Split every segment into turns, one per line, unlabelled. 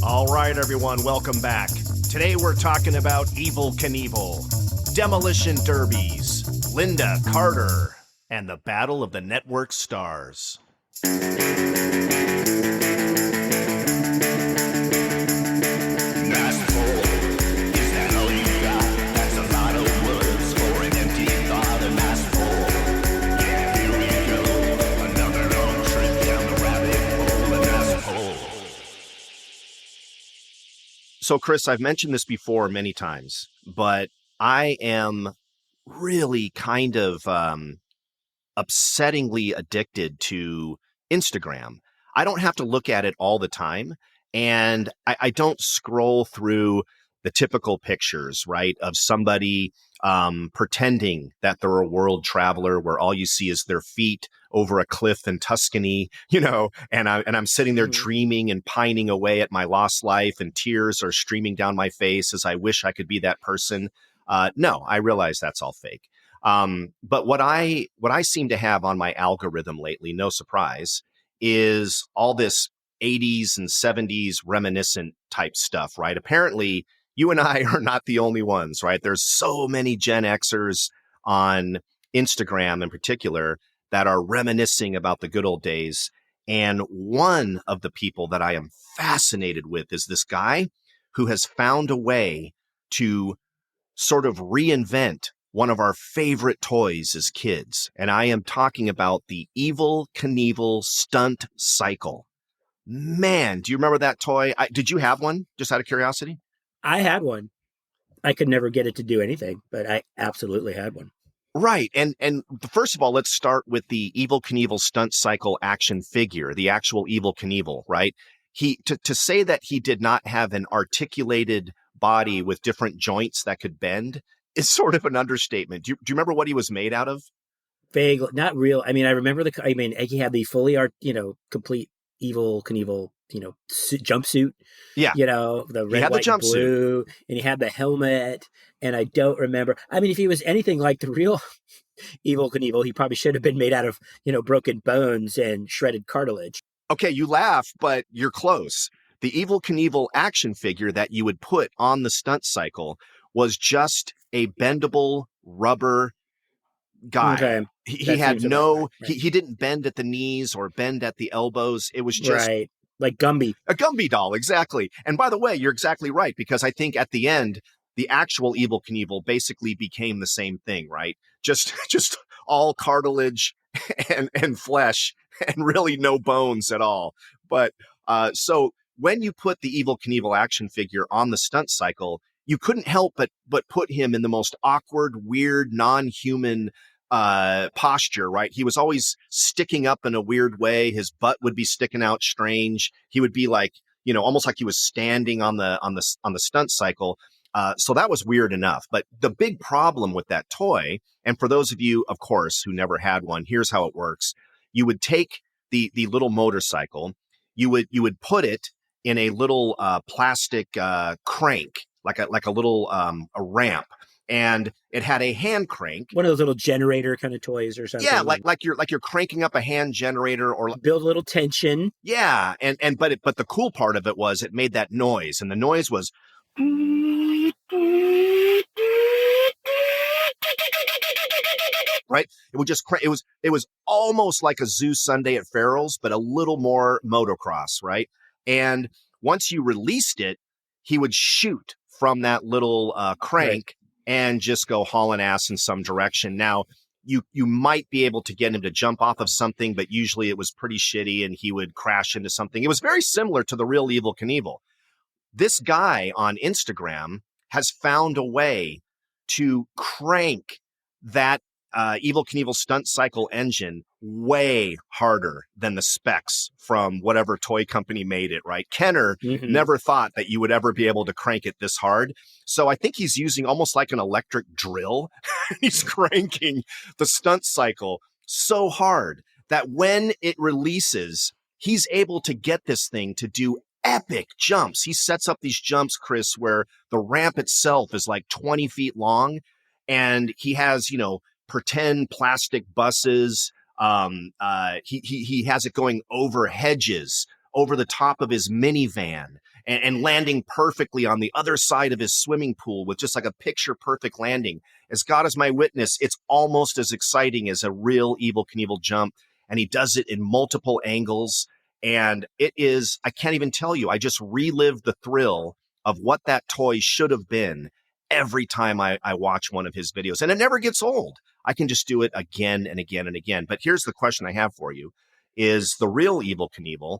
All right, everyone, welcome back. Today we're talking about Evel Knievel, Demolition Derbies, Lynda, Carter, and the Battle of the Network Stars. So, Chris, I've mentioned this before many times, but I am really kind of upsettingly addicted to Instagram. I don't have to look at it all the time, and I don't scroll through the typical pictures, right, of somebody pretending that they're a world traveler where all you see is their feet over a cliff in Tuscany, and I'm sitting there dreaming and pining away at my lost life, and tears are streaming down my face as I wish I could be that person. No, I realize that's all fake. But what I seem to have on my algorithm lately, no surprise, is all this 80s and 70s reminiscent type stuff, right? Apparently, you and I are not the only ones, right? There's so many Gen Xers on Instagram in particular that are reminiscing about the good old days. And one of the people that I am fascinated with is this guy who has found a way to sort of reinvent one of our favorite toys as kids. And I am talking about the Evel Knievel Stunt Cycle. Man, do you remember that toy? Did you have one, just out of curiosity?
I had one. I could never get it to do anything, but I absolutely had one.
Right. And first of all, let's start with the Evel Knievel Stunt Cycle action figure, the actual Evel Knievel, right? To say that he did not have an articulated body with different joints that could bend is sort of an understatement. Do you remember what he was made out of?
Vague, not real. I mean, I remember he had the fully complete Evel Knievel, jumpsuit.
Yeah.
The red, white, and blue, and he had the helmet. And I don't remember. I mean, if he was anything like the real Evel Knievel, he probably should have been made out of, broken bones and shredded cartilage.
Okay, you laugh, but you're close. The Evel Knievel action figure that you would put on the stunt cycle was just a bendable rubber guy.
Okay.
He had no, right. He didn't bend at the knees or bend at the elbows. It was just
right. Like Gumby.
A Gumby doll, exactly. And by the way, you're exactly right, because I think at the end, the actual Evel Knievel basically became the same thing, right? Just all cartilage and flesh and really no bones at all. But so when you put the Evel Knievel action figure on the stunt cycle, you couldn't help but put him in the most awkward, weird, non-human posture, right? He was always sticking up in a weird way. His butt would be sticking out strange. He would be like, almost like he was standing on the stunt cycle. So that was weird enough. But the big problem with that toy, and for those of you, of course, who never had one, here's how it works. You would take the little motorcycle, you would put it in a little plastic crank, like a little a ramp. And it had a hand crank.
One of those little generator kind of toys or something.
Yeah, like you're cranking up a hand generator or
build a little tension.
Yeah, but the cool part of it was it made that noise, and the noise was right. It would just it was almost like a zoo Sunday at Farrell's, but a little more motocross, right? And once you released it, he would shoot from that little crank. Right. And just go hauling ass in some direction. Now, you might be able to get him to jump off of something, but usually it was pretty shitty and he would crash into something. It was very similar to the real Evel Knievel. This guy on Instagram has found a way to crank that Evel Knievel stunt cycle engine way harder than the specs from whatever toy company made it, right? Kenner never thought that you would ever be able to crank it this hard. So I think he's using almost like an electric drill. He's cranking the stunt cycle so hard that when it releases, he's able to get this thing to do epic jumps. He sets up these jumps, Chris, where the ramp itself is like 20 feet long, and he has, pretend plastic buses. He has it going over hedges, over the top of his minivan. and landing perfectly on the other side of his swimming pool with just like a picture perfect landing. As God is my witness, it's almost as exciting as a real Evel Knievel jump. And he does it in multiple angles. And it is, I can't even tell you, I just relive the thrill of what that toy should have been every time I watch one of his videos. And it never gets old. I can just do it again and again and again. But here's the question I have for you. Is the real Evel Knievel,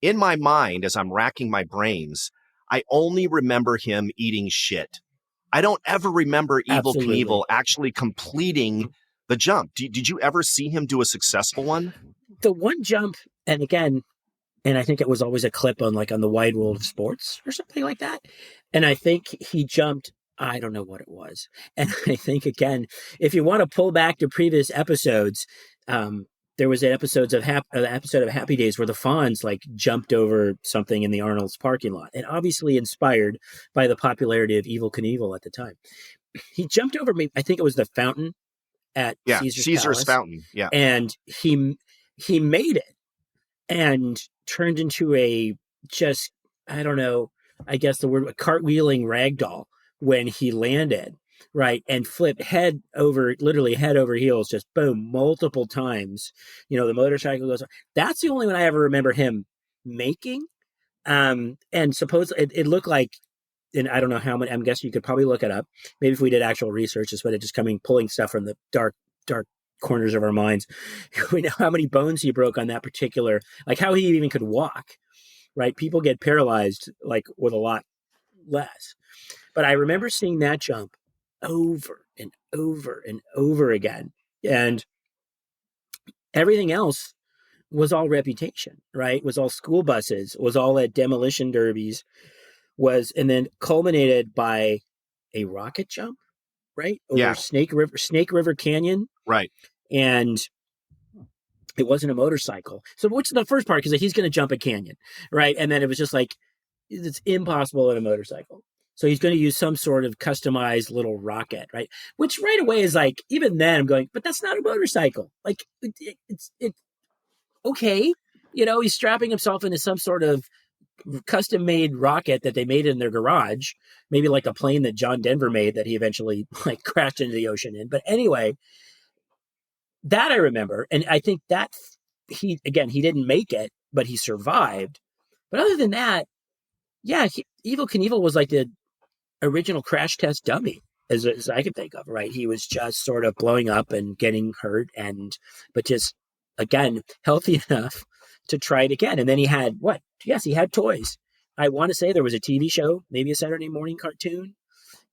in my mind, as I'm racking my brains, I only remember him eating shit. I don't ever remember Evel Knievel actually completing the jump. Did you ever see him do a successful one?
The one jump, and again, and I think it was always a clip on the Wide World of Sports or something like that. And I think he jumped, I don't know what it was. And I think, again, if you want to pull back to previous episodes, there was an episode of Happy Days where the Fonz jumped over something in the Arnold's parking lot, and obviously inspired by the popularity of Evel Knievel at the time. He jumped over me. I think it was the fountain at Caesar's Palace,
fountain. Yeah.
And he made it and turned into a just, I don't know, I guess the word, a cartwheeling ragdoll when he landed, right? And flipped literally head over heels, just boom, multiple times. The motorcycle goes on. That's the only one I ever remember him making. And suppose it looked like, and I don't know how many, I'm guessing you could probably look it up. Maybe if we did actual research, instead of just pulling stuff from the dark corners of our minds. We know how many bones he broke on that particular, how he even could walk, right? People get paralyzed with a lot less. But I remember seeing that jump over and over and over again. And everything else was all reputation, right? Was all school buses, was all at demolition derbies, and then culminated by a rocket jump, right? Over Snake River Canyon.
Right.
And it wasn't a motorcycle. So which is the first part, because he's going to jump a canyon, right? And then it was just it's impossible in a motorcycle. So he's going to use some sort of customized little rocket, right? Which right away is even then I'm going, but that's not a motorcycle. It's okay. He's strapping himself into some sort of custom-made rocket that they made in their garage, maybe like a plane that John Denver made that he eventually crashed into the ocean in. But anyway, that I remember, and I think that he didn't make it, but he survived. But other than that, Evel Knievel was the original crash test dummy, as I can think of, right? He was just sort of blowing up and getting hurt, but just, again, healthy enough to try it again. And then he had what? Yes, he had toys. I want to say there was a TV show, maybe a Saturday morning cartoon.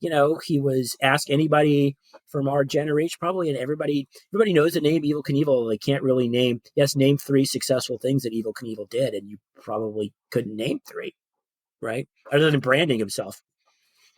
He was asked anybody from our generation, probably, and everybody knows the name Evel Knievel. They can't really name 3 successful things that Evel Knievel did, and you probably couldn't name 3, right? Other than branding himself.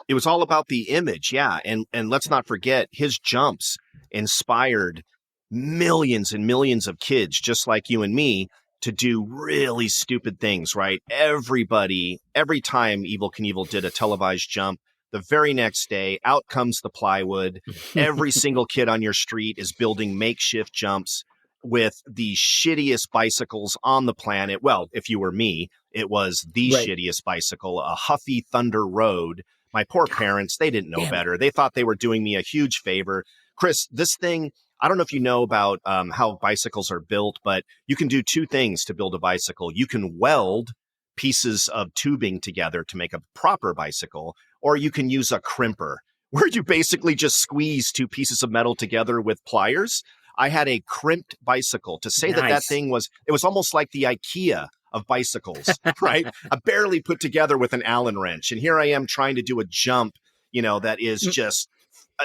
It was all about the image, yeah. And let's not forget, his jumps inspired millions and millions of kids, just like you and me, to do really stupid things, right? Every time Evel Knievel did a televised jump, the very next day, out comes the plywood. Every single kid on your street is building makeshift jumps with the shittiest bicycles on the planet. Well, if you were me, it was the shittiest bicycle, a Huffy Thunder Road. My poor parents, they didn't know better. They thought they were doing me a huge favor. Chris, this thing, I don't know if you know about how bicycles are built, but you can do 2 things to build a bicycle. You can weld pieces of tubing together to make a proper bicycle, or you can use a crimper, where you basically just squeeze 2 pieces of metal together with pliers. I had a crimped bicycle. To say that thing was almost like the IKEA of bicycles, right? Barely put together with an Allen wrench. And here I am trying to do a jump, that is just,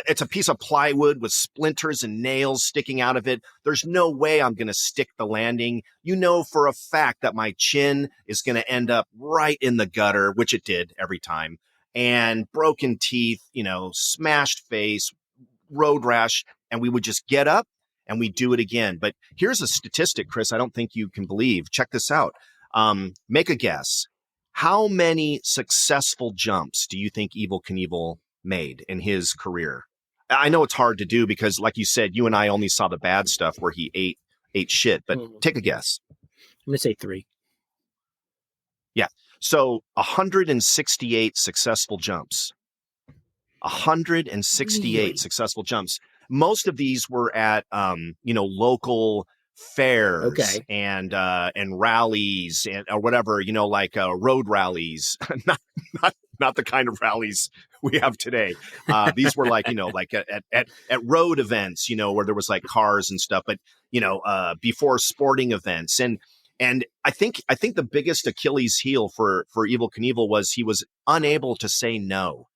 it's a piece of plywood with splinters and nails sticking out of it. There's no way I'm going to stick the landing. For a fact that my chin is going to end up right in the gutter, which it did every time. And broken teeth, smashed face, road rash. And we would just get up and we do it again. But here's a statistic, Chris, I don't think you can believe. Check this out. Make a guess. How many successful jumps do you think Evel Knievel made in his career? I know it's hard to do because, like you said, you and I only saw the bad stuff where he ate shit, but take a guess.
I'm going to say 3.
Yeah. So 168 successful jumps. 168
Really?
successful jumps. Most of these were at local fairs
Okay.
and rallies and or whatever, like road rallies. not not the kind of rallies we have today. These were like, like at road events, where there was like cars and stuff, but before sporting events. And I think the biggest Achilles heel for Evel Knievel was he was unable to say no.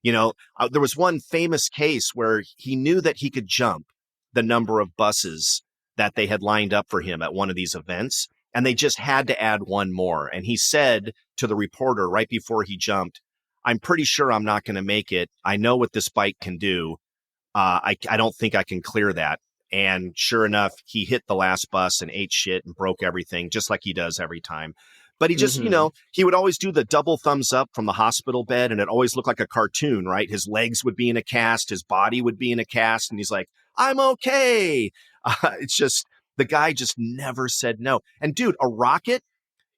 There was one famous case where he knew that he could jump the number of buses that they had lined up for him at one of these events, and they just had to add one more. And he said to the reporter right before he jumped, "I'm pretty sure I'm not going to make it. I know what this bike can do. I don't think I can clear that." And sure enough, he hit the last bus and ate shit and broke everything, just like he does every time. But he just, he would always do the double thumbs up from the hospital bed, and it always looked like a cartoon, right? His legs would be in a cast, his body would be in a cast, and he's like, "I'm okay." It's just, the guy just never said no. And dude, a rocket,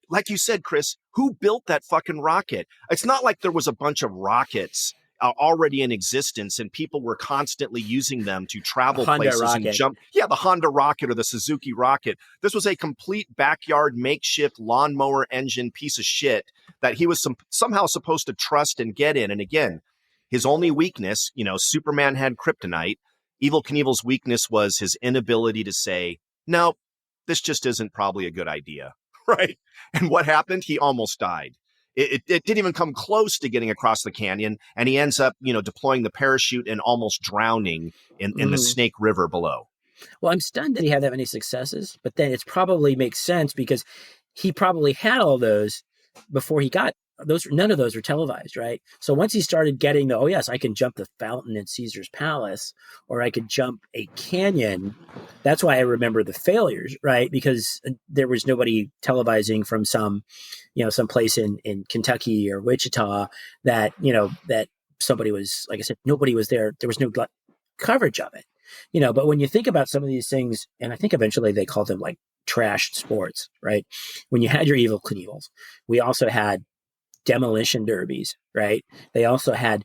like you said, Chris, who built that fucking rocket? It's not like there was a bunch of rockets already in existence and people were constantly using them to travel places
rocket.
and jump. Yeah, the Honda rocket or the Suzuki rocket. This was a complete backyard makeshift lawnmower engine piece of shit that he was somehow supposed to trust and get in. And again, his only weakness, Superman had kryptonite. Evel Knievel's weakness was his inability to say, "No, this just isn't probably a good idea." Right. And what happened? He almost died. It didn't even come close to getting across the canyon. And he ends up, deploying the parachute and almost drowning in the Snake River below.
Well, I'm stunned that he had that many successes, but then it probably makes sense because he probably had all those before he got those. None of those were televised, right? So once he started getting oh yes, I can jump the fountain in Caesar's Palace, or I could jump a canyon. That's why I remember the failures, right? Because there was nobody televising from some place in Kentucky or Wichita that, that somebody was, like I said, nobody was there. There was no coverage of it, but when you think about some of these things, and I think eventually they called them like trashed sports, right? When you had your Evel Knievels, we also had demolition derbies, right? They also had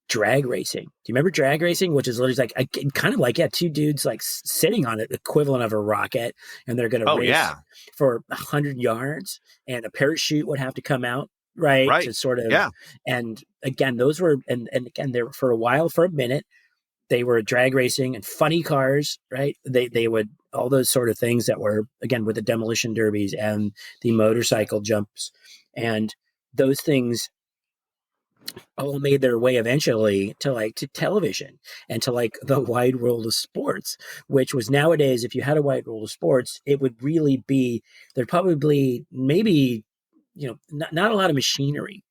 drag racing. Do you remember drag racing? Which is literally like kind of like two dudes like sitting on it, equivalent of a rocket, and they're going to race for 100 yards, and a parachute would have to come out, right? To sort of, and again, those were, and again, they were for a while, for a minute, they were drag racing and funny cars, right? They would, all those sort of things that were, again, with the demolition derbies and the motorcycle jumps, and those things all made their way eventually to television and to like the wide world of sports, which was nowadays, if you had a wide world of sports, it would really be, there'd probably maybe, not a lot of machinery,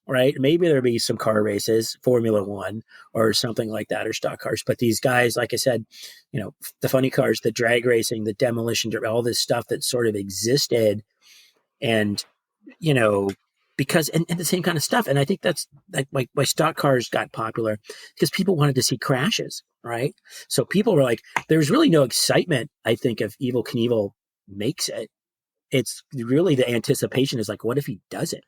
right? Maybe there'd be some car races, Formula One or something like that, or stock cars. But these guys, like I said, the funny cars, the drag racing, the demolition, all this stuff that sort of existed, and, because, and the same kind of stuff. And I think that's like why stock cars got popular, because people wanted to see crashes, right? So people were like, there's really no excitement, I think, if Evel Knievel makes it. It's really the anticipation is like, what if he does it?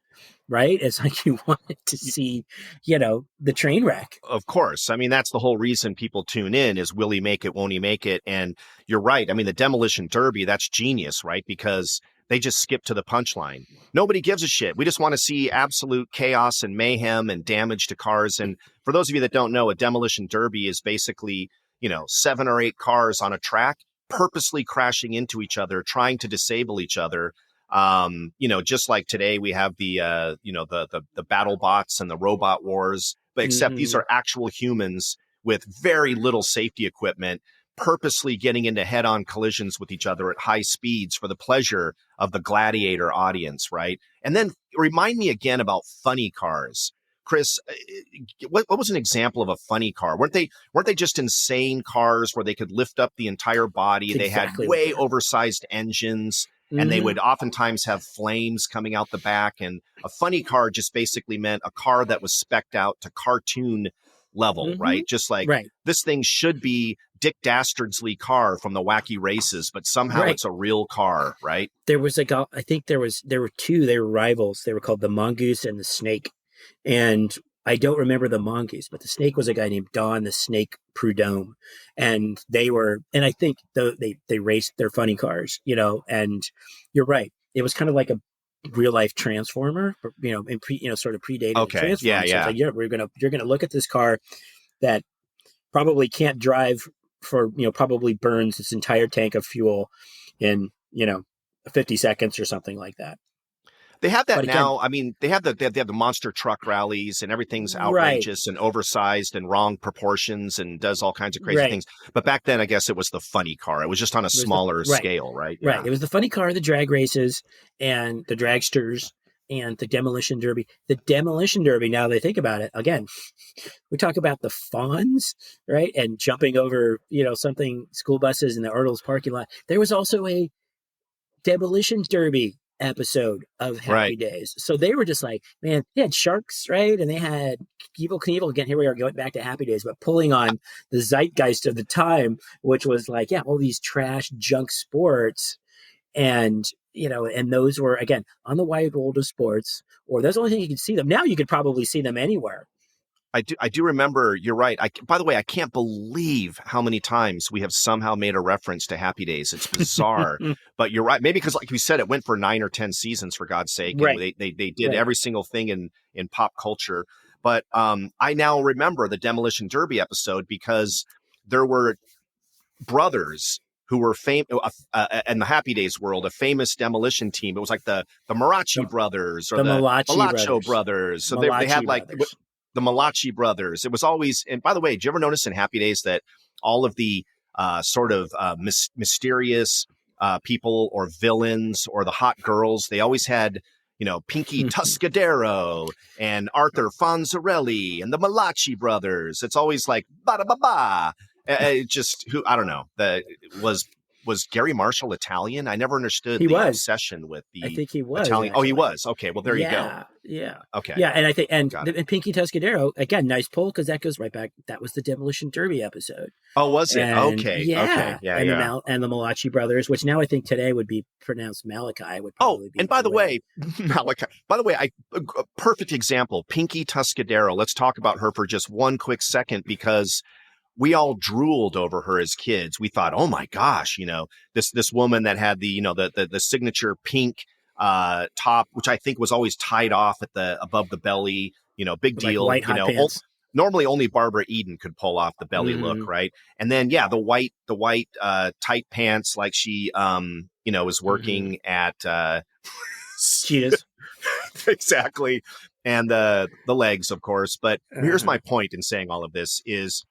Right? It's like you wanted to see, the train wreck.
Of course. I mean, that's the whole reason people tune in is, will he make it? Won't he make it? And you're right. I mean, the demolition derby, that's genius, right? Because they just skip to the punchline. Nobody gives a shit. We just want to see absolute chaos and mayhem and damage to cars. And for those of you that don't know, a demolition derby is basically, 7 or 8 cars on a track purposely crashing into each other, trying to disable each other. Just like today we have the battle bots and the robot wars, but except these are actual humans with very little safety equipment, purposely getting into head-on collisions with each other at high speeds for the pleasure of the gladiator audience, right? And then remind me again about funny cars. Chris, what was an example of a funny car? Weren't they just insane cars where they could lift up the entire body? They had way oversized engines, and they would oftentimes have flames coming out the back. And a funny car just basically meant a car that was spec'd out to cartoon level, right? Just like this thing should be Dick Dastardly car from the Wacky Races, but somehow it's a real car, right?
There was like, I think there were two, they were rivals. They were called the Mongoose and the Snake. And I don't remember the Mongoose, but the Snake was a guy named Don the Snake Prudhomme. And I think they raced their funny cars, and you're right. It was kind of like a real life Transformer, sort of predated the Transformer.
Yeah.
So it's like, you're gonna look at this car that probably can't drive for, probably burns its entire tank of fuel in, 50 seconds or something like that.
They have that now. I mean, they have the monster truck rallies, and everything's outrageous and oversized and wrong proportions and does all kinds of crazy things. But back then, I guess it was the funny car. It was just on a smaller scale, right?
Right. It was the funny car, the drag races, and the dragsters, and the Demolition Derby. The Demolition Derby, now they think about it, again, we talk about the Fonz, right? And jumping over, school buses in the Ertles parking lot. There was also a Demolition Derby episode of Happy Days. So they were just like, man, they had sharks, right? And they had Evel Knievel. Again, here we are going back to Happy Days, but pulling on the zeitgeist of the time, which was like, all these trash junk sports. And, and those were, again, on the wide world of sports, or that's the only thing you could see them. Now you could probably see them anywhere.
I do remember, you're right. By the way, I can't believe how many times we have somehow made a reference to Happy Days. It's bizarre, but you're right. Maybe because, like you said, it went for 9 or 10 seasons, for God's sake.
Right.
They did every single thing in pop culture. But I now remember the Demolition Derby episode because there were brothers who were famous in the Happy Days world, a famous demolition team. It was like the Marachi brothers or the Malacho brothers. So they had like the Malachi brothers. It was always, and by the way, did you ever notice in Happy Days that all of the sort of mysterious people or villains or the hot girls, they always had, Pinky Tuscadero and Arthur Fonzarelli and the Malachi brothers. It's always like, ba-da-ba-ba. I don't know, was Gary Marshall Italian? I never understood obsession with the
I think he was
Italian.
Actually.
Oh, he was. Okay, well, there you go.
Yeah.
Okay.
Yeah, and I think and Pinky Tuscadero, again, nice pull, because that goes right back. That was the Demolition Derby episode.
Oh, was it? Okay.
Yeah.
Okay. Yeah.
And the Malachi brothers, which now I think today would be pronounced Malachi. Would probably be.
And by the way, Malachi. By the way, a perfect example, Pinky Tuscadero. Let's talk about her for just one quick second, because we all drooled over her as kids. We thought, oh my gosh, this woman that had the signature pink top, which I think was always tied off at above the belly, big deal.
Like white hot pants.
Normally only Barbara Eden could pull off the belly look, right? And then the white tight pants, like she was working at
Cheetahs.
Exactly. And the legs, of course. But here's my point in saying all of this is,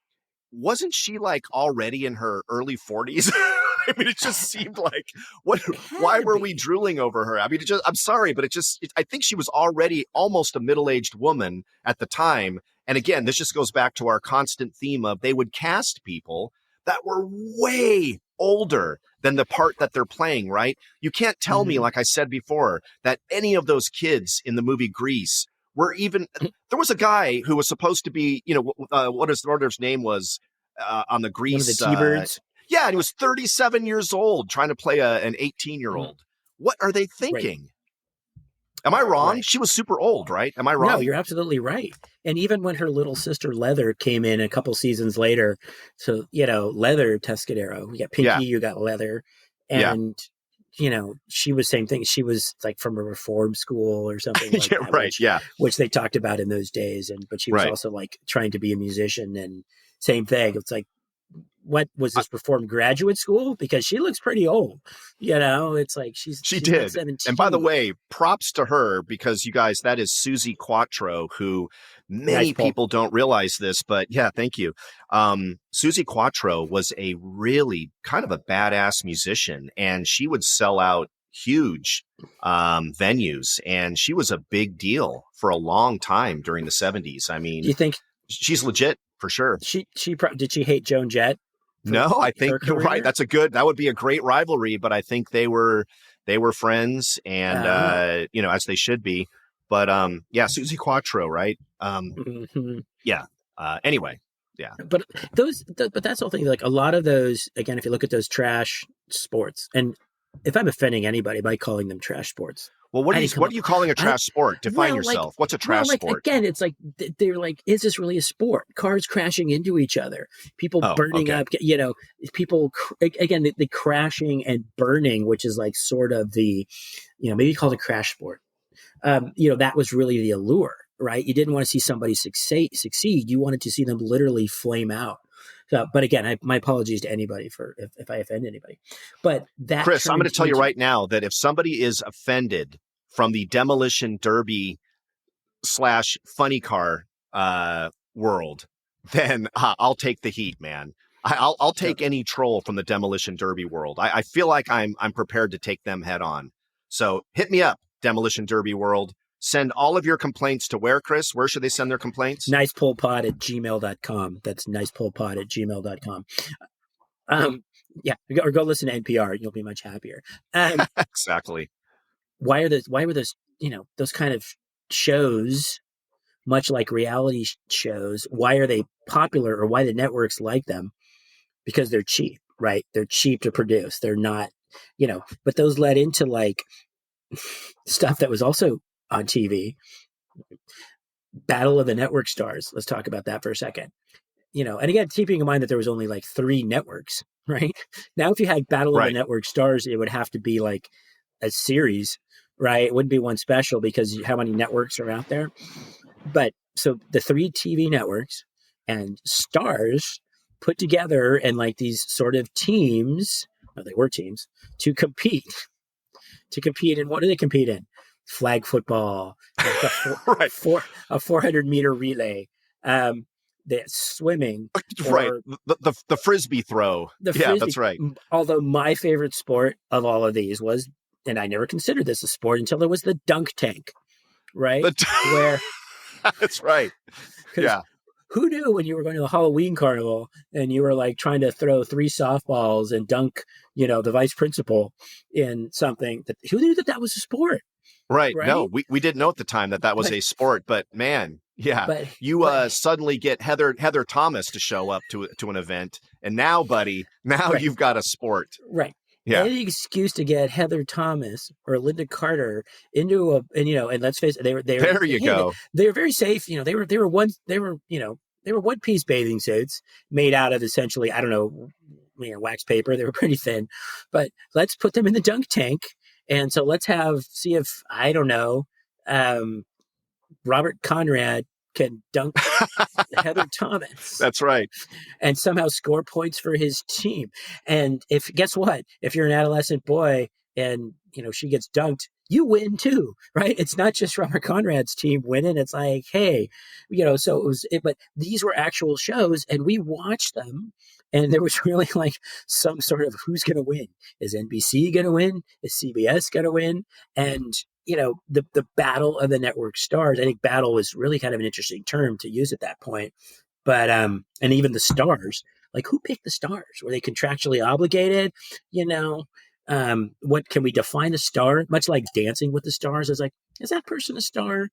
wasn't she like already in her early 40s? I mean, it just seemed like, why were we drooling over her? I mean, I'm sorry, but I think she was already almost a middle-aged woman at the time. And again, this just goes back to our constant theme of they would cast people that were way older than the part that they're playing, right? You can't tell me, like I said before, that any of those kids in the movie Grease were even. There was a guy who was supposed to be, what his name was on the Grease.
One of the T-Birds.
Yeah, and he was 37 years old trying to play an 18-year-old. What are they thinking? Right. Am I wrong? Right. She was super old, right? Am I wrong?
No, you're absolutely right. And even when her little sister Leather came in a couple seasons later, so, Leather Tuscadero, you got Pinky, you got Leather, and she was same thing. She was like from a reform school or something like that.
Right.
Which they talked about in those days. But she was also like trying to be a musician, and same thing. It's like, what was this, reform graduate school? Because she looks pretty old, it's like she did. 17.
And by the way, props to her, because you guys, that is Suzie Quatro, who many people don't realize this, but yeah, thank you. Suzie Quatro was a really kind of a badass musician, and she would sell out huge venues, and she was a big deal for a long time during the 70s. I mean,
do you think
she's legit for sure?
Did she hate Joan Jett?
No, I think you're right. That would be a great rivalry, but I think they were friends, and as they should be. But Suzie Quatro, right? Yeah. Anyway, yeah.
But but that's the whole thing. Like a lot of those, again, if you look at those trash sports, and if I'm offending anybody by calling them trash sports,
well, what are you calling a trash sport? Define yourself. What's a trash sport?
Again, it's like they're like, is this really a sport? Cars crashing into each other, people burning up. People again, the crashing and burning, which is like sort of the, maybe called a crash sport. That was really the allure, right? You didn't want to see somebody succeed. You wanted to see them literally flame out. So, but again, my apologies to anybody for if I offend anybody. But that,
Chris, I'm going to tell you right now that if somebody is offended from the Demolition Derby / funny car world, then I'll take the heat, man. I'll take any troll from the Demolition Derby world. I feel like I'm prepared to take them head on. So hit me up, Demolition Derby world. Send all of your complaints to where, Chris? Where should they send their complaints?
nicepolpod@gmail.com. That's nicepolpod@gmail.com. Yeah, or go listen to NPR. You'll be much happier.
Exactly.
Why were those, those kind of shows, much like reality shows, why are they popular, or why the networks like them? Because they're cheap, right? They're cheap to produce. They're not, but those led into like stuff that was also on TV. Battle of the Network Stars. Let's talk about that for a second. And again, keeping in mind that there was only like 3 networks, right? Now, if you had Battle of the Network Stars, it would have to be like a series, right? It wouldn't be one special because how many networks are out there. But so the 3 TV networks and stars put together and like these sort of teams, they were teams, to compete. And what do they compete in? Flag football, like a 400-meter relay, the swimming,
right? The frisbee throw. Yeah, that's right.
Although my favorite sport of all of these was, and I never considered this a sport until there was the dunk tank, right? Where
that's right. Yeah.
Who knew when you were going to the Halloween carnival and you were like trying to throw 3 softballs and dunk, the vice principal in something, who knew that was a sport?
Right. No, we didn't know at the time that was a sport, but man, yeah, suddenly get Heather Thomas to show up to an event, and now, buddy, you've got a sport.
Right.
Yeah.
Any excuse to get Heather Thomas or Lynda Carter into and let's face it, they were
there. You go.
They were very safe. They were one-piece bathing suits made out of essentially, I don't know, wax paper. They were pretty thin, but let's put them in the dunk tank. And so let's see if, I don't know, Robert Conrad can dunk Heather Thomas.
That's right.
And somehow score points for his team. And guess what? If you're an adolescent boy and, she gets dunked, you win too, right? It's not just Robert Conrad's team winning. It's like, hey, so it was, but these were actual shows and we watched them. And there was really like some sort of who's going to win. Is NBC going to win? Is CBS going to win? And, the battle of the network stars, I think battle was really kind of an interesting term to use at that point. But, and even the stars, like who picked the stars? Were they contractually obligated? What can we define a star? Much like Dancing with the Stars, is like, is that person a star?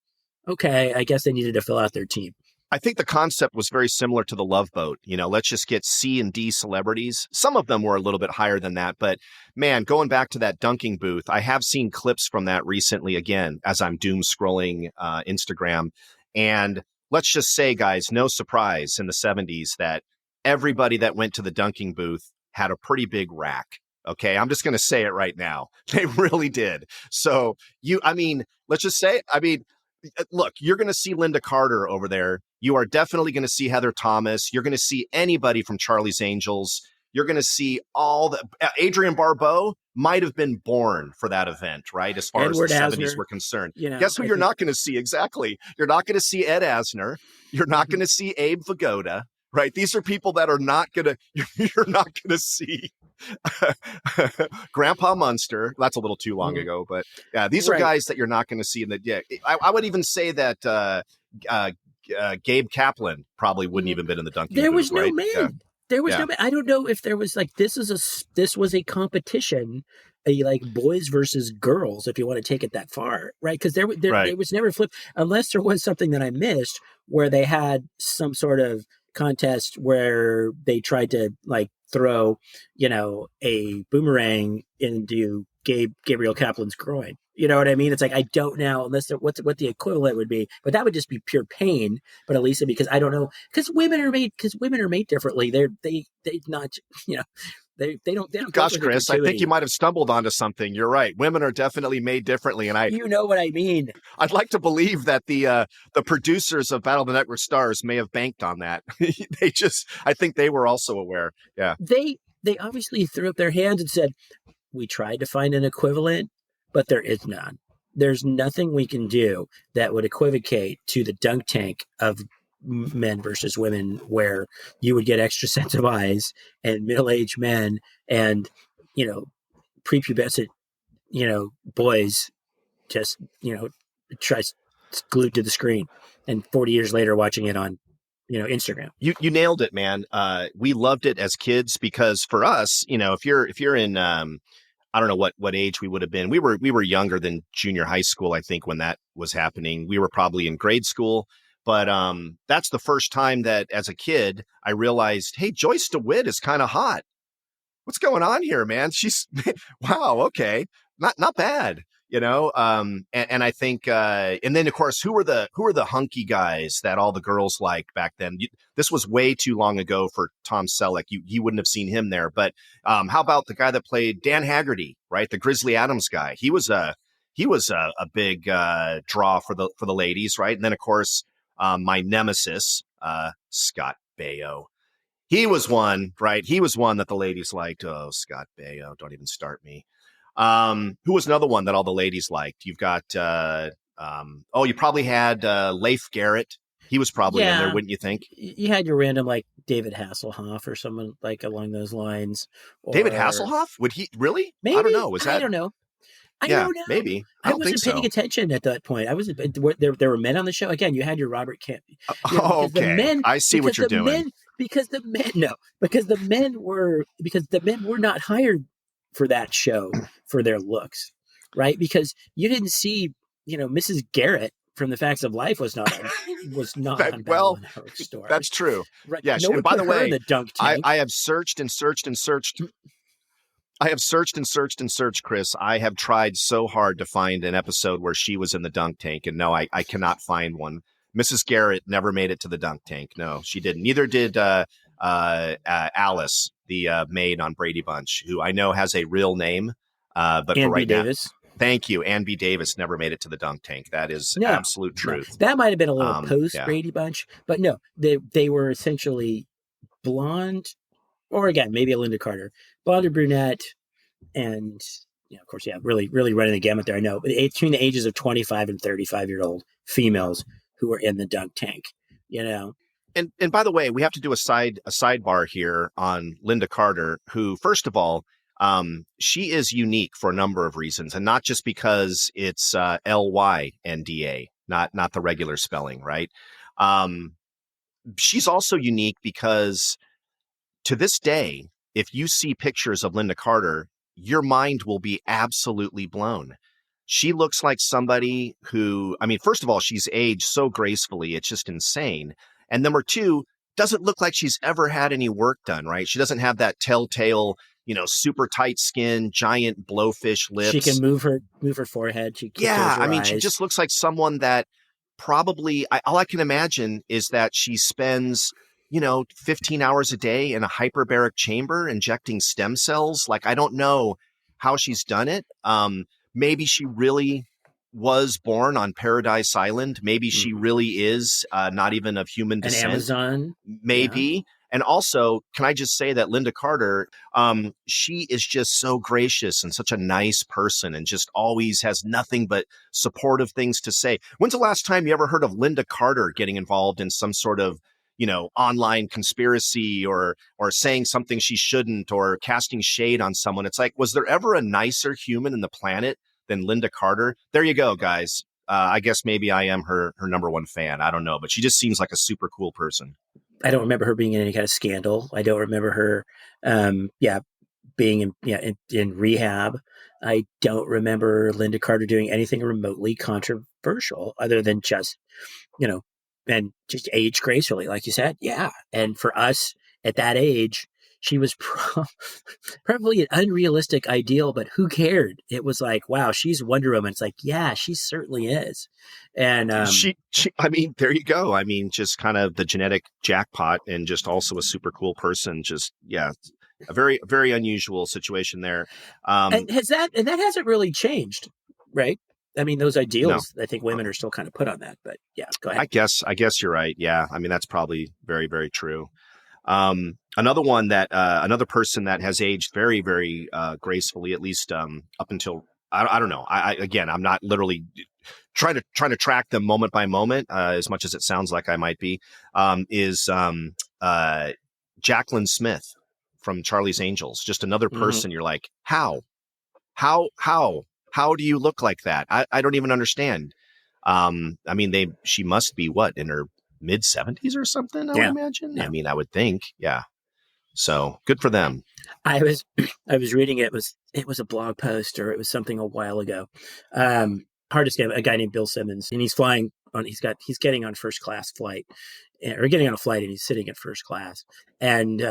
Okay, I guess they needed to fill out their team.
I think the concept was very similar to the Love Boat. Let's just get C and D celebrities. Some of them were a little bit higher than that. But man, going back to that dunking booth, I have seen clips from that recently again, as I'm doom scrolling Instagram. And let's just say, guys, no surprise in the 70s that everybody that went to the dunking booth had a pretty big rack. Okay, I'm just going to say it right now. They really did. So let's just say, look, you're going to see Lynda Carter over there. You are definitely going to see Heather Thomas. You're going to see anybody from Charlie's Angels. You're going to see all the Adrienne Barbeau might have been born for that event, right? As far
Edward
as the
Asner,
70s were concerned. Guess who you're not going to see? Exactly. You're not going to see Ed Asner. You're not going to see Abe Vigoda, right? These are people that are not going to, you're not going to see Grandpa Munster. That's a little too long ago, but yeah, these are guys that you're not going to see. I would even say that Gabe Kaplan probably wouldn't even been in the dunking booth.
There was no
right?
man.
Yeah.
There was no man. I don't know if there was like this was a competition a like boys versus girls, if you want to take it that far, right? Because there
Right.
it was never flipped unless there was something that I missed where they had some sort of contest where they tried to like throw, a boomerang into Gabriel Kaplan's groin. You know what I mean? It's like I don't know unless what the equivalent would be, but that would just be pure pain. But at least because I don't know because women are made differently. They not they don't go
Gosh,
for the
Chris, I think you
gratuity.
might have stumbled onto something. You're right. Women are definitely made differently, and
You know what I mean?
I'd like to believe that the producers of Battle of the Network Stars may have banked on that. I think they were also aware. Yeah.
They obviously threw up their hands and said, "We tried to find an equivalent, but there is none. There's nothing we can do that would equivocate to the dunk tank of men versus women, where you would get extra sets of eyes and middle-aged men and prepubescent boys just tries glued to the screen, and 40 years later watching it on Instagram."
You nailed it, man. We loved it as kids because for us, if you're in I don't know what age we would have been. We were younger than junior high school, I think, when that was happening. We were probably in grade school, but that's the first time that as a kid I realized, hey, Joyce DeWitt is kind of hot. What's going on here, man? She's wow, okay, not bad, and I think, and then of course, who are the hunky guys that all the girls liked back then? This was way too long ago for Tom Selleck. You wouldn't have seen him there, but how about the guy that played Dan Haggerty, right? The Grizzly Adams guy. He was a big draw for the ladies, right? And then of course, my nemesis, Scott Baio. He was one, right? He was one that the ladies liked. Oh, Scott Baio, don't even start me. Who was another one that all the ladies liked? You've got, you probably had Leif Garrett. He was probably in there, wouldn't you think?
You had your random like David Hasselhoff or someone like along those lines. Or
David Hasselhoff? Would he really?
Maybe.
I don't know. Was that?
I don't know. I
yeah,
don't know.
Maybe. I
wasn't paying attention at that point. I wasn't. There were men on the show. Again, you had your Robert Kemp.
Okay, I see what you're doing.
Because the men were not hired for that show for their looks, right? Because you didn't see, Mrs. Garrett from The Facts of Life was not on Battle of the Network Stars.
That's true.
Right.
Yeah.
No
and by the way,
the dunk tank.
I have searched and searched and searched. I have searched and searched and searched, Chris. I have tried so hard to find an episode where she was in the dunk tank, and no, I cannot find one. Mrs. Garrett never made it to the dunk tank. No, she didn't. Neither did Alice, the maid on Brady Bunch, who I know has a real name. But
Ann
for right
B. Davis.
now, thank you. Ann B. Davis never made it to the dunk tank. That is absolute truth.
No. That might have been a little post Brady Bunch, but no, they were essentially blonde, or again, maybe a Lynda Carter, blonde or brunette, and of course, really, really running the gamut there. I know, between the ages of 25 and 35-year-old females who were in the dunk tank,
And by the way, we have to do a sidebar here on Lynda Carter, who, first of all, she is unique for a number of reasons, and not just because it's Lynda, not the regular spelling, right? She's also unique because to this day, if you see pictures of Lynda Carter, your mind will be absolutely blown. She looks like somebody who, first of all, she's aged so gracefully. It's just insane. And number two, doesn't look like she's ever had any work done, right? She doesn't have that telltale, super tight skin, giant blowfish lips.
She can move her forehead. She can
she just looks like someone that probably, all I can imagine is that she spends, 15 hours a day in a hyperbaric chamber injecting stem cells. Like, I don't know how she's done it. Maybe she really was born on Paradise Island. Maybe she really is not even of human descent.
An Amazon.
Maybe. Yeah. And also, can I just say that Lynda Carter, she is just so gracious and such a nice person and just always has nothing but supportive things to say. When's the last time you ever heard of Lynda Carter getting involved in some sort of, online conspiracy or saying something she shouldn't or casting shade on someone? It's like, was there ever a nicer human in the planet than Lynda Carter? There you go, guys. I guess maybe I am her number one fan. I don't know, but she just seems like a super cool person.
I don't remember her being in any kind of scandal. I don't remember her, being in rehab. I don't remember Lynda Carter doing anything remotely controversial other than just, and just age gracefully, like you said. Yeah. And for us at that age, she was probably an unrealistic ideal, but who cared? It was like, wow, she's Wonder Woman. It's like, yeah, she certainly is. And
I mean, there you go. I mean, just kind of the genetic jackpot, and just also a super cool person. Just, yeah, a very, very unusual situation there.
And that hasn't really changed, right? I mean, those ideals, I think women are still kind of put on that, but yeah, go ahead.
I guess you're right. Yeah. I mean, that's probably very, very true. Another one that, another person that has aged very, very, gracefully, at least, up until, I don't know. Again, I'm not literally trying to track them moment by moment, as much as it sounds like I might be, is, Jaclyn Smith from Charlie's Angels. Just another person. You're like, how do you look like that? I don't even understand. I mean, she must be in her mid 70s or something, I would imagine. Yeah. I mean, I would think. Yeah. So good for them.
I was reading it. It was a blog post, or it was something a while ago. Hard to say, a guy named Bill Simmons, and he's flying on, he's getting on first class flight, or getting on a flight, and he's sitting at first class. And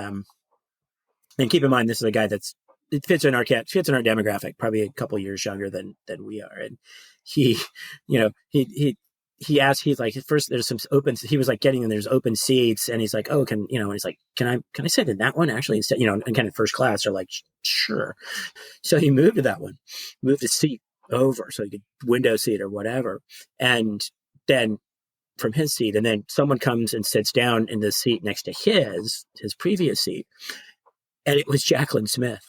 keep in mind, this is a guy it fits in our demographic, probably a couple years younger than we are. And he asked, he's like, first there's some open, he was like getting in, there's open seats, and he's like, oh, and he's like, can I sit in that one actually instead, and kind of first class. They're like, sure. So he moved to that one, moved his seat over so he could window seat or whatever. And then from his seat, and then someone comes and sits down in the seat next to his previous seat. And it was Jaclyn Smith.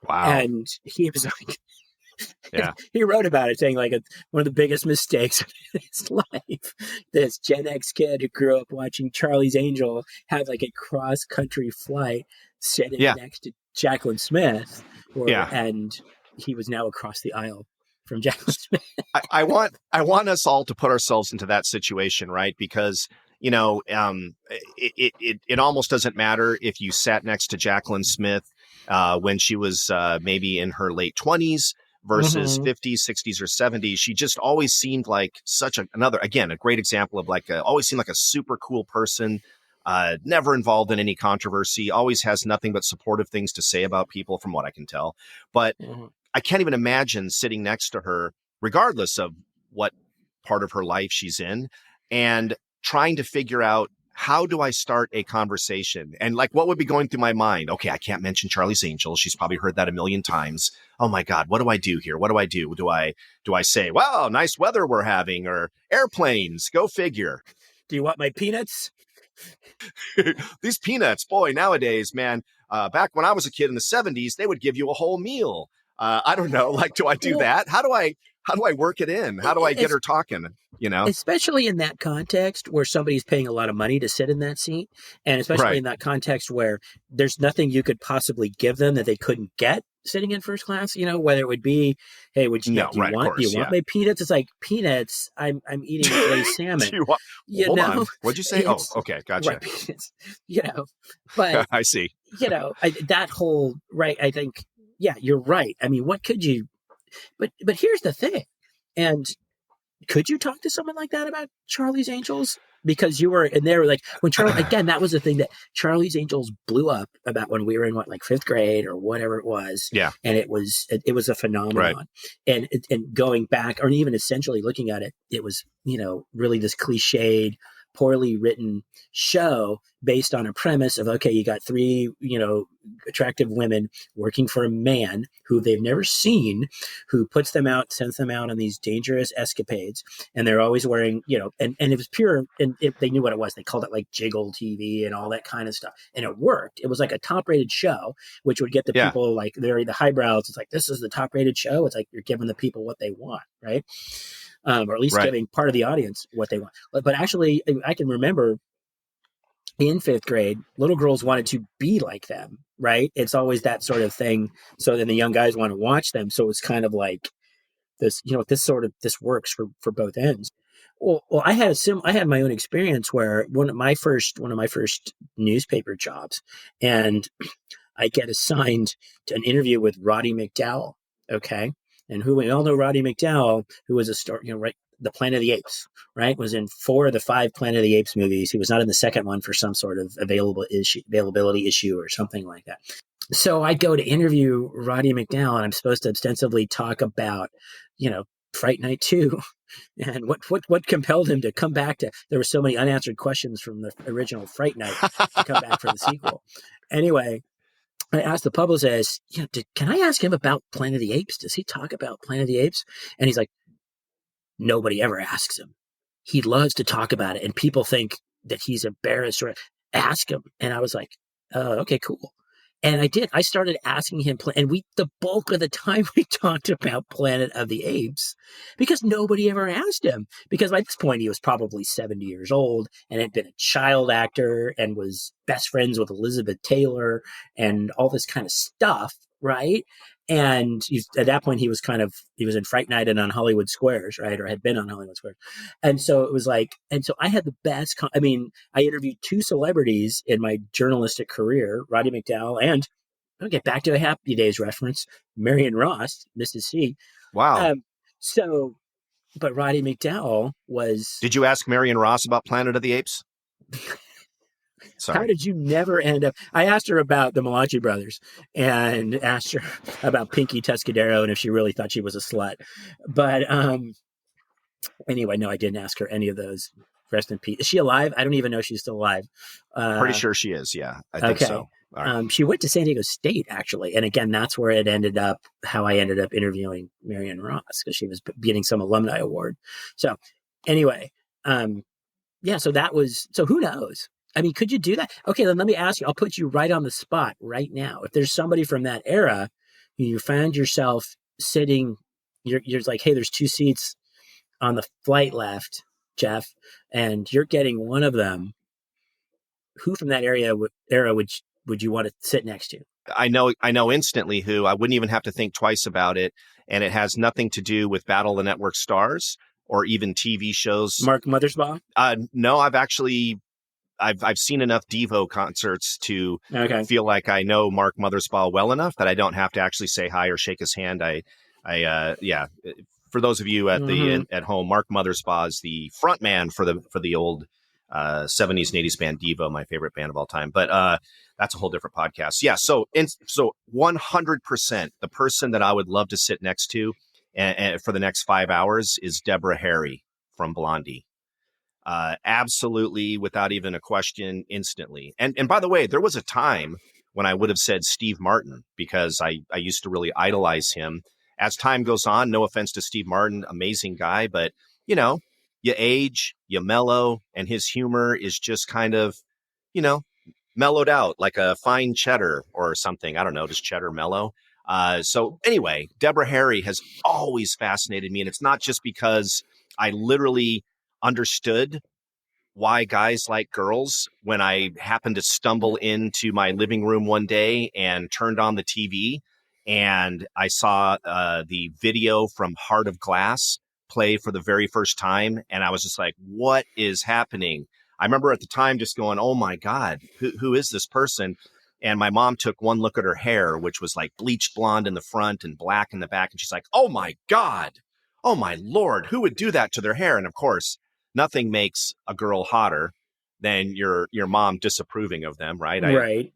Wow.
And he was like,
yeah,
he wrote about it saying like one of the biggest mistakes of his life. This Gen X kid who grew up watching Charlie's Angel have like a cross country flight sitting next to Jaclyn Smith. And he was now across the aisle from Jaclyn Smith.
I want us all to put ourselves into that situation, right? Because it almost doesn't matter if you sat next to Jaclyn Smith when she was maybe in her late 20s versus 50s, 60s, or 70s. She just always seemed like a great example of always seemed like a super cool person, never involved in any controversy, always has nothing but supportive things to say about people, from what I can tell. But I can't even imagine sitting next to her, regardless of what part of her life she's in, and trying to figure out, how do I start a conversation? And what would be going through my mind? Okay, I can't mention Charlie's Angels. She's probably heard that a million times. Oh my God, what do I do here? What do I do? Do I say, well, nice weather we're having, or airplanes, go figure.
Do you want my peanuts?
These peanuts, boy, nowadays, man, back when I was a kid in the 70s, they would give you a whole meal. I don't know. Do I do that? How do I work it in? How do I get her talking?
Especially in that context where somebody's paying a lot of money to sit in that seat. And especially in that context where there's nothing you could possibly give them that they couldn't get sitting in first class, whether it would be, hey, do you want my peanuts? It's like, peanuts, I'm eating a salmon.
Hold on. What'd you say? Okay. Gotcha.
Right, peanuts, but
I see.
That whole, right. I think, yeah, you're right. I mean, what could you, but here's the thing. And could you talk to someone like that about Charlie's Angels? Because you were in there, when Charlie, again, that was the thing that Charlie's Angels blew up about when we were in fifth grade or whatever it was.
Yeah.
And it was a phenomenon. Right. And going back, or even essentially looking at it, it was, really this cliched, poorly written show based on a premise of, okay, you got three, attractive women working for a man who they've never seen, who puts them out, sends them out on these dangerous escapades. And they're always wearing, and it was pure, and they knew what it was. They called it jiggle TV and all that kind of stuff. And it worked. It was a top rated show, which would get the people the highbrows. It's this is the top rated show. It's you're giving the people what they want. Right. Or at least giving part of the audience what they want. But actually, I can remember in fifth grade, little girls wanted to be like them, right? It's always that sort of thing. So then the young guys want to watch them. So it's kind of this, this works for both ends. Well, I had my own experience where one of my first newspaper jobs, and I get assigned to an interview with Roddy McDowell Okay. And who we all know, Roddy McDowall, who was a star, right? The Planet of the Apes, right? Was in 4 of the 5 Planet of the Apes movies. He was not in the second one for some sort of availability issue or something like that. So I go to interview Roddy McDowall, and I'm supposed to ostensibly talk about, Fright Night 2 and what compelled him to come back to. There were so many unanswered questions from the original Fright Night to come back for the sequel. Anyway, I asked the publicist, can I ask him about Planet of the Apes? Does he talk about Planet of the Apes? And he's like, nobody ever asks him. He loves to talk about it, and people think that he's embarrassed or ask him. And I was like, okay, cool. And I did. I started asking him, and the bulk of the time we talked about Planet of the Apes because nobody ever asked him. Because by this point, he was probably 70 years old and had been a child actor and was best friends with Elizabeth Taylor and all this kind of stuff, right? And at that point, he was in Fright Night and on Hollywood Squares, right? Or had been on Hollywood Squares. And so it was so I had the best, I interviewed 2 celebrities in my journalistic career, Roddy McDowall, and I'll get back to a Happy Days reference, Marion Ross, Mrs. C.
Wow.
But Roddy McDowall was...
Did you ask Marion Ross about Planet of the Apes? Sorry.
How did you never end up? I asked her about the Malachi brothers and asked her about Pinky Tuscadero and if she really thought she was a slut. But anyway, no, I didn't ask her any of those. Rest in peace. Is she alive? I don't even know if she's still alive.
Pretty sure she is. Yeah, I think so. Right.
She went to San Diego State, actually. And again, that's where it ended up, how I ended up interviewing Marion Ross, because she was getting some alumni award. So anyway, so who knows? Could you do that? Okay, then let me ask you, I'll put you right on the spot right now. If there's somebody from that era, you found yourself sitting, you're like, hey, there's 2 seats on the flight left, Jeff, and you're getting one of them. Who from that era would you want to sit next to?
I know instantly who. I wouldn't even have to think twice about it. And it has nothing to do with Battle of the Network Stars or even TV shows.
Mark Mothersbaugh?
No, I've seen enough Devo concerts to feel like I know Mark Mothersbaugh well enough that I don't have to actually say hi or shake his hand. For those of you at home, Mark Mothersbaugh is the front man for the old 70s and 80s band Devo, my favorite band of all time. But that's a whole different podcast. Yeah, so 100% the person that I would love to sit next to and for the next 5 hours is Deborah Harry from Blondie. Absolutely, without even a question, instantly. And by the way, there was a time when I would have said Steve Martin because I used to really idolize him. As time goes on, no offense to Steve Martin, amazing guy, but you age, you mellow, and his humor is just kind of, mellowed out like a fine cheddar or something. I don't know, does cheddar mellow? So anyway, Deborah Harry has always fascinated me, and it's not just because I literally understood why guys like girls when I happened to stumble into my living room one day and turned on the TV and I saw the video from Heart of Glass play for the very first time. And I was just like, what is happening? I remember at the time just going, oh my God, who is this person? And my mom took one look at her hair, which was like bleached blonde in the front and black in the back. And she's like, oh my God, oh my Lord, who would do that to their hair? And of course, nothing makes a girl hotter than your mom disapproving of them, right?
Right.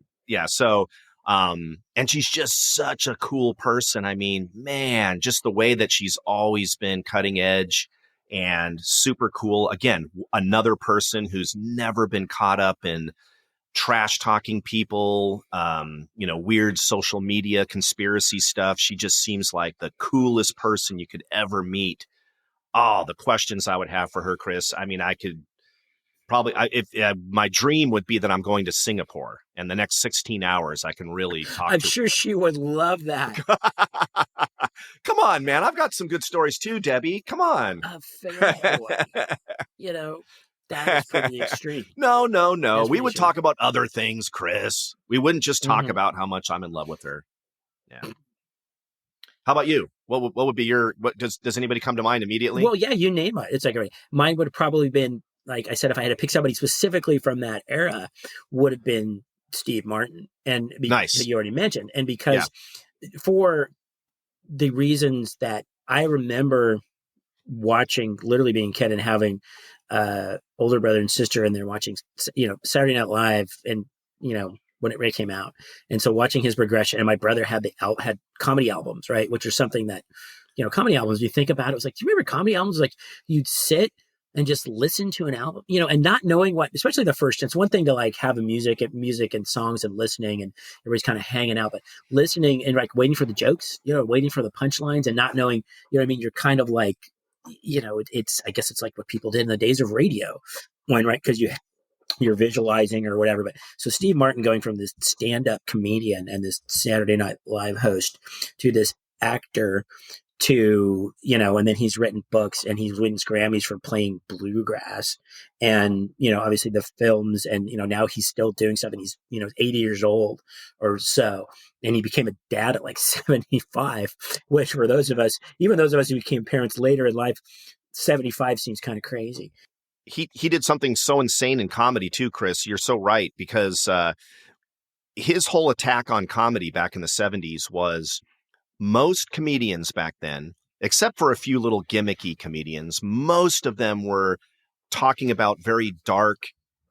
So, and she's just such a cool person. I mean, man, just the way that she's always been cutting edge and super cool. Again, another person who's never been caught up in trash talking people, weird social media conspiracy stuff. She just seems like the coolest person you could ever meet. Oh, the questions I would have for her, Chris. I mean, I could probably, my dream would be that I'm going to Singapore and the next 16 hours I can really talk
I'm sure she would love that.
Come on, man. I've got some good stories too, Debbie. Come on.
Fair boy. That is pretty extreme.
No. We would talk about other things, Chris. We wouldn't just talk about how much I'm in love with her. Yeah. How about you? What would be your? What does anybody come to mind immediately?
Well, yeah, you name it. It's like mine would have probably been, like I said, if I had to pick somebody specifically from that era, would have been Steve Martin, and
nice.
That you already mentioned, and because for the reasons that I remember watching, literally being a kid and having older brother and sister, and they're watching, Saturday Night Live, and when it came out, and so watching his progression. And my brother had comedy albums, right, which are something that comedy albums. You think about it, was like, do you remember comedy albums? Like you'd sit and just listen to an album, and not knowing what, especially the first. It's one thing to like have music and songs and listening, and everybody's kind of hanging out, but listening and like waiting for the jokes, waiting for the punchlines, and not knowing, what I mean? You're kind of like, it's, I guess it's like what people did in the days of radio, right? Because you're visualizing or whatever. But so Steve Martin going from this stand-up comedian and this Saturday Night Live host to this actor to, and then he's written books and he's winning Grammys for playing bluegrass, and, obviously the films, and, now he's still doing stuff, and he's, 80 years old or so. And he became a dad at like 75, which for those of us, even those of us who became parents later in life, 75 seems kind of crazy.
He did something so insane in comedy too, Chris. You're so right, because his whole attack on comedy back in the 70s was, most comedians back then, except for a few little gimmicky comedians, most of them were talking about very dark,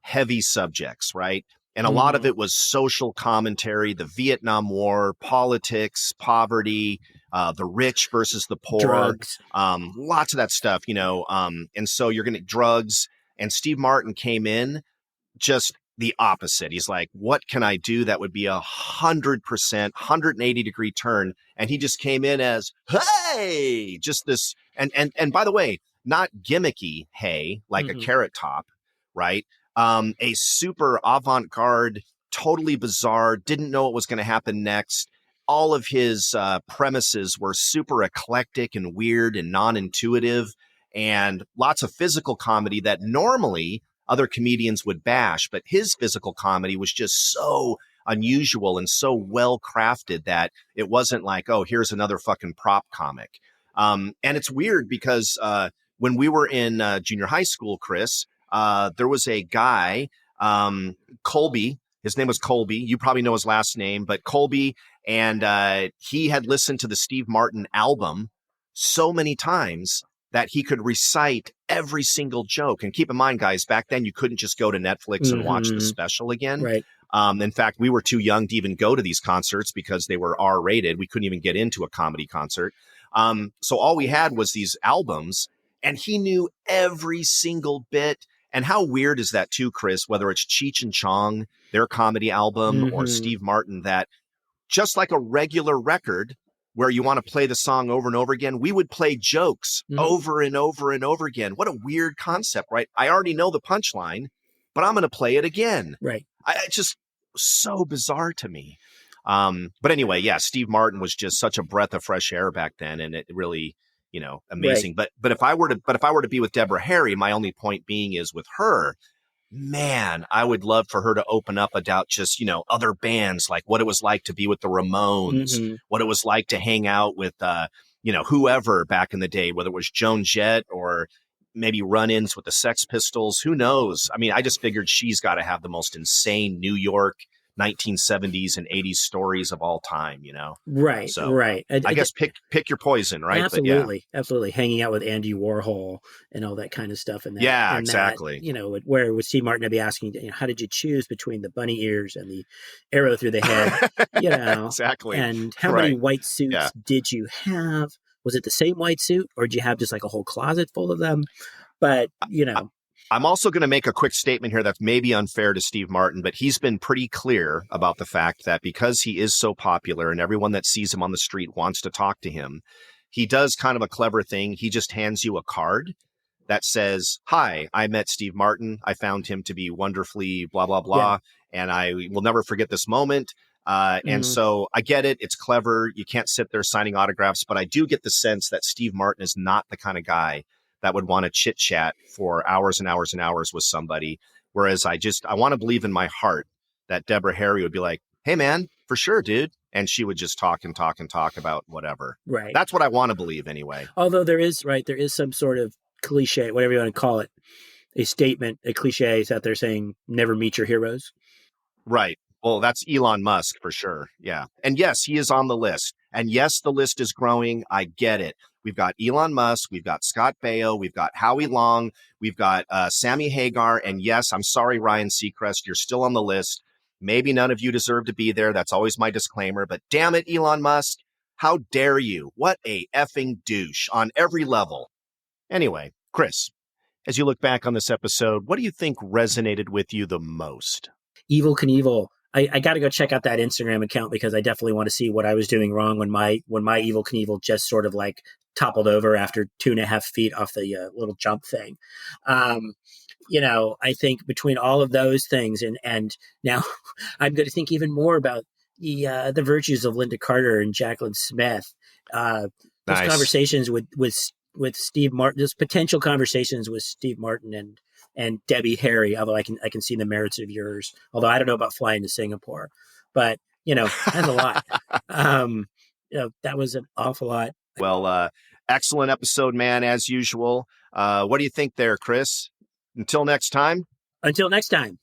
heavy subjects, right? And a lot of it was social commentary, the Vietnam War, politics, poverty, the rich versus the poor,
drugs,
lots of that stuff, and so you're going to drugs. And Steve Martin came in just the opposite. He's like, what can I do that would be 100%, 180-degree turn? And he just came in as, hey, just this. And by the way, not gimmicky, hey, like a Carrot Top, right? A super avant-garde, totally bizarre, didn't know what was going to happen next. All of his premises were super eclectic and weird and non-intuitive, and lots of physical comedy that normally other comedians would bash, but his physical comedy was just so unusual and so well crafted that it wasn't like, oh, here's another fucking prop comic. And it's weird because when we were in junior high school, Chris, there was a guy, Colby. His name was Colby. You probably know his last name, but Colby, and he had listened to the Steve Martin album so many times that he could recite every single joke. And keep in mind, guys, back then you couldn't just go to Netflix and watch the special again.
Right.
In fact, we were too young to even go to these concerts because they were R-rated. We couldn't even get into a comedy concert. So all we had was these albums, and he knew every single bit. And how weird is that too, Chris, whether it's Cheech and Chong, their comedy album, or Steve Martin, that just like a regular record where you want to play the song over and over again, we would play jokes over and over and over again. What a weird concept, right? I already know the punchline, but I'm going to play it again.
Right.
It's just so bizarre to me. But anyway, yeah, Steve Martin was just such a breath of fresh air back then, and it really, amazing.
Right.
But if I were to be with Deborah Harry, my only point being is with her, man, I would love for her to open up about just, other bands, like what it was like to be with the Ramones, what it was like to hang out with, whoever back in the day, whether it was Joan Jett or maybe run-ins with the Sex Pistols, who knows? I mean, I just figured she's got to have the most insane New York 1970s and 80s stories of all time,
Right,
so,
right.
I guess pick your poison, right?
Absolutely, but yeah. Absolutely. Hanging out with Andy Warhol and all that kind of stuff. And that,
yeah, exactly.
That, where with Steve Martin, I'd be asking, how did you choose between the bunny ears and the arrow through the head?
Exactly.
And how many white suits did you have? Was it the same white suit, or did you have just like a whole closet full of them? But,
I'm also going to make a quick statement here that's maybe unfair to Steve Martin, but he's been pretty clear about the fact that because he is so popular and everyone that sees him on the street wants to talk to him, he does kind of a clever thing. He just hands you a card that says, hi, I met Steve Martin. I found him to be wonderfully blah, blah, blah. Yeah. And I will never forget this moment. And so I get it. It's clever. You can't sit there signing autographs, but I do get the sense that Steve Martin is not the kind of guy that would want to chit chat for hours and hours and hours with somebody. Whereas I want to believe in my heart that Deborah Harry would be like, hey man, for sure, dude. And she would just talk and talk and talk about whatever.
Right.
That's what I want to believe anyway.
Although there is some sort of cliche, whatever you want to call it, a statement, a cliche is out there saying, never meet your heroes.
Right. Well, that's Elon Musk for sure. Yeah. And yes, he is on the list. And yes, the list is growing. I get it. We've got Elon Musk. We've got Scott Baio. We've got Howie Long. We've got Sammy Hagar. And yes, I'm sorry, Ryan Seacrest, you're still on the list. Maybe none of you deserve to be there. That's always my disclaimer. But damn it, Elon Musk, how dare you? What a effing douche on every level. Anyway, Chris, as you look back on this episode, what do you think resonated with you the most?
Evel Knievel. I got to go check out that Instagram account because I definitely want to see what I was doing wrong when my Evel Knievel just sort of like toppled over after 2.5 feet off the little jump thing. I think between all of those things and now I'm going to think even more about the virtues of Lynda Carter and Jacqueline Smith. Those
Nice.
conversations with Steve Martin, those potential conversations with Steve Martin and Debbie Harry, although I can see the merits of yours. Although I don't know about flying to Singapore, but that's a lot. That was an awful lot.
Well, excellent episode, man, as usual. What do you think there, Chris? Until next time.
Until next time.